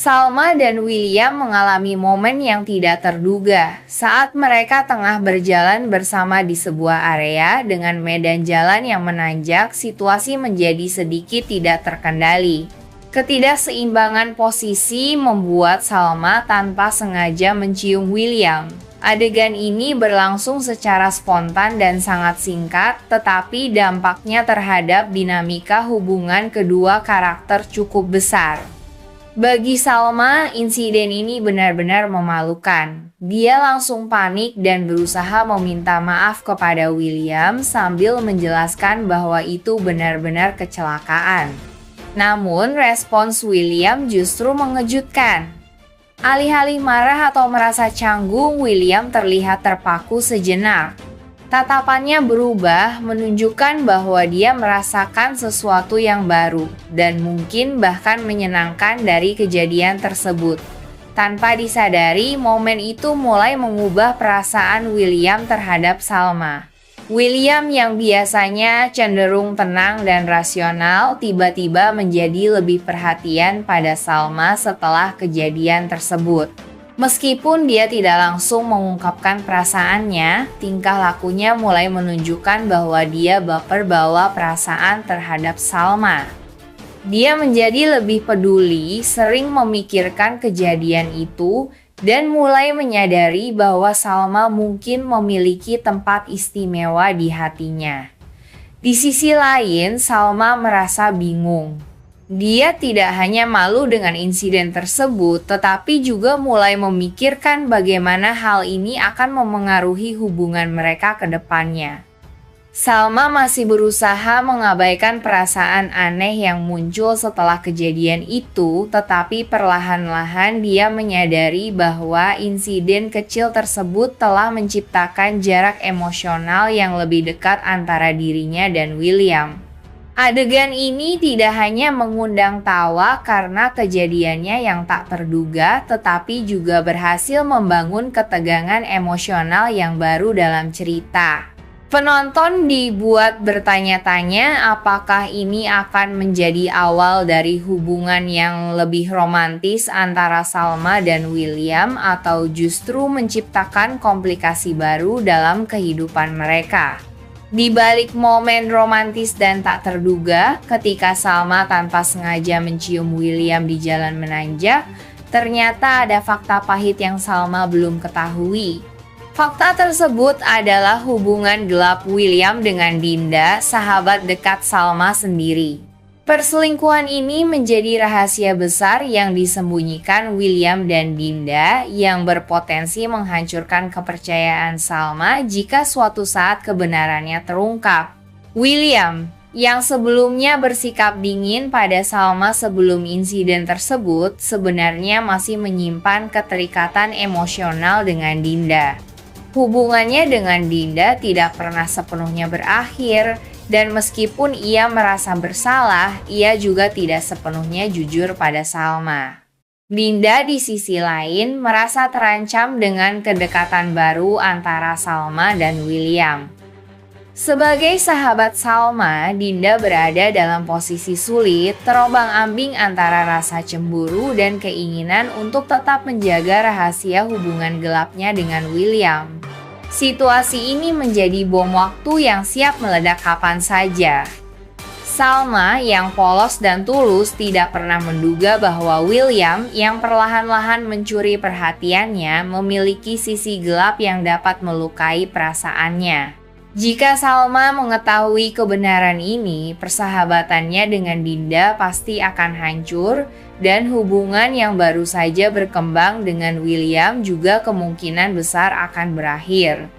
Salma dan William mengalami momen yang tidak terduga saat mereka tengah berjalan bersama di sebuah area dengan medan jalan yang menanjak. Situasi menjadi sedikit tidak terkendali. Ketidakseimbangan posisi membuat Salma tanpa sengaja mencium William. Adegan ini berlangsung secara spontan dan sangat singkat, tetapi dampaknya terhadap dinamika hubungan kedua karakter cukup besar. Bagi Salma, insiden ini benar-benar memalukan. Dia langsung panik dan berusaha meminta maaf kepada William sambil menjelaskan bahwa itu benar-benar kecelakaan. Namun, respons William justru mengejutkan. Alih-alih marah atau merasa canggung, William terlihat terpaku sejenak. Tatapannya berubah, menunjukkan bahwa dia merasakan sesuatu yang baru dan mungkin bahkan menyenangkan dari kejadian tersebut. Tanpa disadari, momen itu mulai mengubah perasaan William terhadap Salma. William yang biasanya cenderung tenang dan rasional tiba-tiba menjadi lebih perhatian pada Salma setelah kejadian tersebut. Meskipun dia tidak langsung mengungkapkan perasaannya, tingkah lakunya mulai menunjukkan bahwa dia baper bawa perasaan terhadap Salma. Dia menjadi lebih peduli, sering memikirkan kejadian itu, dan mulai menyadari bahwa Salma mungkin memiliki tempat istimewa di hatinya. Di sisi lain, Salma merasa bingung. Dia tidak hanya malu dengan insiden tersebut, tetapi juga mulai memikirkan bagaimana hal ini akan memengaruhi hubungan mereka ke depannya. Salma masih berusaha mengabaikan perasaan aneh yang muncul setelah kejadian itu, tetapi perlahan-lahan dia menyadari bahwa insiden kecil tersebut telah menciptakan jarak emosional yang lebih dekat antara dirinya dan William. Adegan ini tidak hanya mengundang tawa karena kejadiannya yang tak terduga, tetapi juga berhasil membangun ketegangan emosional yang baru dalam cerita. Penonton dibuat bertanya-tanya apakah ini akan menjadi awal dari hubungan yang lebih romantis antara Salma dan William atau justru menciptakan komplikasi baru dalam kehidupan mereka. Di balik momen romantis dan tak terduga, ketika Salma tanpa sengaja mencium William di jalan menanjak, ternyata ada fakta pahit yang Salma belum ketahui. Fakta tersebut adalah hubungan gelap William dengan Dinda, sahabat dekat Salma sendiri. Perselingkuhan ini menjadi rahasia besar yang disembunyikan William dan Dinda yang berpotensi menghancurkan kepercayaan Salma jika suatu saat kebenarannya terungkap. William, yang sebelumnya bersikap dingin pada Salma sebelum insiden tersebut, sebenarnya masih menyimpan keterikatan emosional dengan Dinda. Hubungannya dengan Dinda tidak pernah sepenuhnya berakhir, dan meskipun ia merasa bersalah, ia juga tidak sepenuhnya jujur pada Salma. Dinda di sisi lain merasa terancam dengan kedekatan baru antara Salma dan William. Sebagai sahabat Salma, Dinda berada dalam posisi sulit, terombang-ambing antara rasa cemburu dan keinginan untuk tetap menjaga rahasia hubungan gelapnya dengan William. Situasi ini menjadi bom waktu yang siap meledak kapan saja. Salma yang polos dan tulus tidak pernah menduga bahwa William yang perlahan-lahan mencuri perhatiannya memiliki sisi gelap yang dapat melukai perasaannya. Jika Salma mengetahui kebenaran ini, persahabatannya dengan Dinda pasti akan hancur dan hubungan yang baru saja berkembang dengan William juga kemungkinan besar akan berakhir.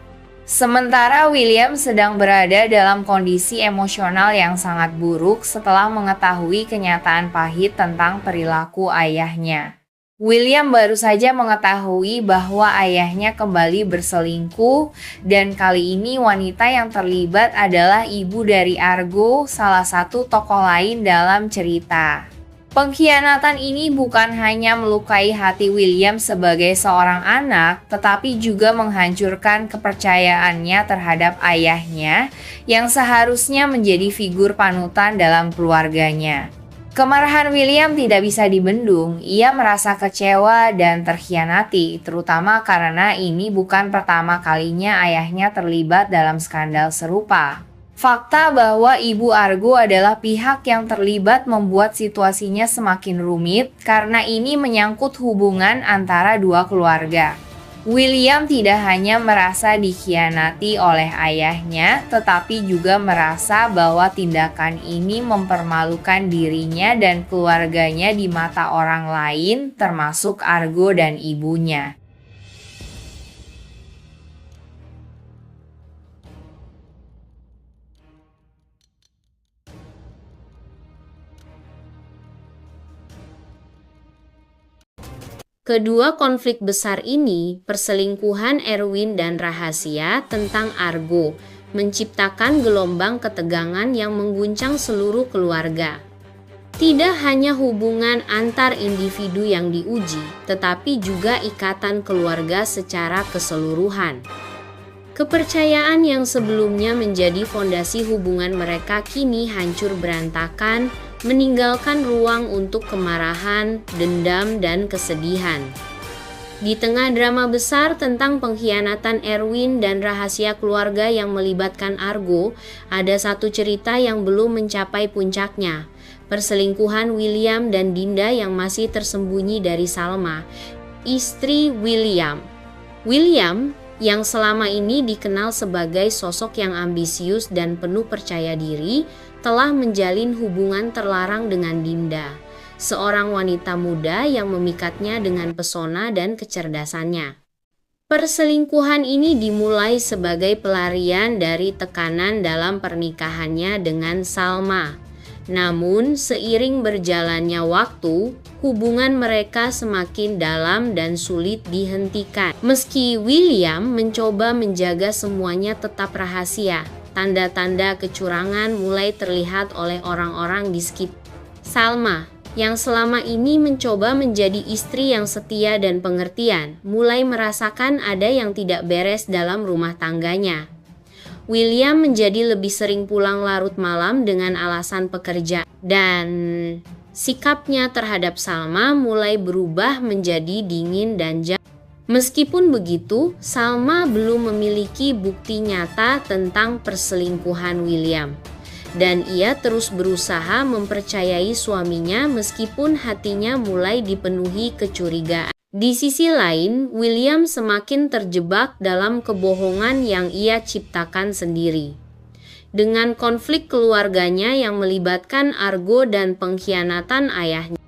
Sementara William sedang berada dalam kondisi emosional yang sangat buruk setelah mengetahui kenyataan pahit tentang perilaku ayahnya. William baru saja mengetahui bahwa ayahnya kembali berselingkuh dan kali ini wanita yang terlibat adalah ibu dari Argo, salah satu tokoh lain dalam cerita. Pengkhianatan ini bukan hanya melukai hati William sebagai seorang anak, tetapi juga menghancurkan kepercayaannya terhadap ayahnya yang seharusnya menjadi figur panutan dalam keluarganya. Kemarahan William tidak bisa dibendung. Ia merasa kecewa dan terkhianati, terutama karena ini bukan pertama kalinya ayahnya terlibat dalam skandal serupa. Fakta bahwa Ibu Argo adalah pihak yang terlibat membuat situasinya semakin rumit karena ini menyangkut hubungan antara dua keluarga. William tidak hanya merasa dikhianati oleh ayahnya, tetapi juga merasa bahwa tindakan ini mempermalukan dirinya dan keluarganya di mata orang lain, termasuk Argo dan ibunya. Kedua konflik besar ini, perselingkuhan Erwin dan rahasia tentang Argo, menciptakan gelombang ketegangan yang mengguncang seluruh keluarga. Tidak hanya hubungan antar individu yang diuji, tetapi juga ikatan keluarga secara keseluruhan. Kepercayaan yang sebelumnya menjadi fondasi hubungan mereka kini hancur berantakan, meninggalkan ruang untuk kemarahan, dendam, dan kesedihan. Di tengah drama besar tentang pengkhianatan Erwin dan rahasia keluarga yang melibatkan Argo, ada satu cerita yang belum mencapai puncaknya. Perselingkuhan William dan Dinda yang masih tersembunyi dari Salma, istri William. William yang selama ini dikenal sebagai sosok yang ambisius dan penuh percaya diri, telah menjalin hubungan terlarang dengan Dinda, seorang wanita muda yang memikatnya dengan pesona dan kecerdasannya. Perselingkuhan ini dimulai sebagai pelarian dari tekanan dalam pernikahannya dengan Salma. Namun, seiring berjalannya waktu, hubungan mereka semakin dalam dan sulit dihentikan. Meski William mencoba menjaga semuanya tetap rahasia, tanda-tanda kecurangan mulai terlihat oleh orang-orang di sekitar. Salma, yang selama ini mencoba menjadi istri yang setia dan pengertian, mulai merasakan ada yang tidak beres dalam rumah tangganya. William menjadi lebih sering pulang larut malam dengan alasan pekerja, dan sikapnya terhadap Salma mulai berubah menjadi dingin dan jahat. Meskipun begitu, Salma belum memiliki bukti nyata tentang perselingkuhan William, dan ia terus berusaha mempercayai suaminya meskipun hatinya mulai dipenuhi kecurigaan. Di sisi lain, William semakin terjebak dalam kebohongan yang ia ciptakan sendiri. Dengan konflik keluarganya yang melibatkan Argo dan pengkhianatan ayahnya,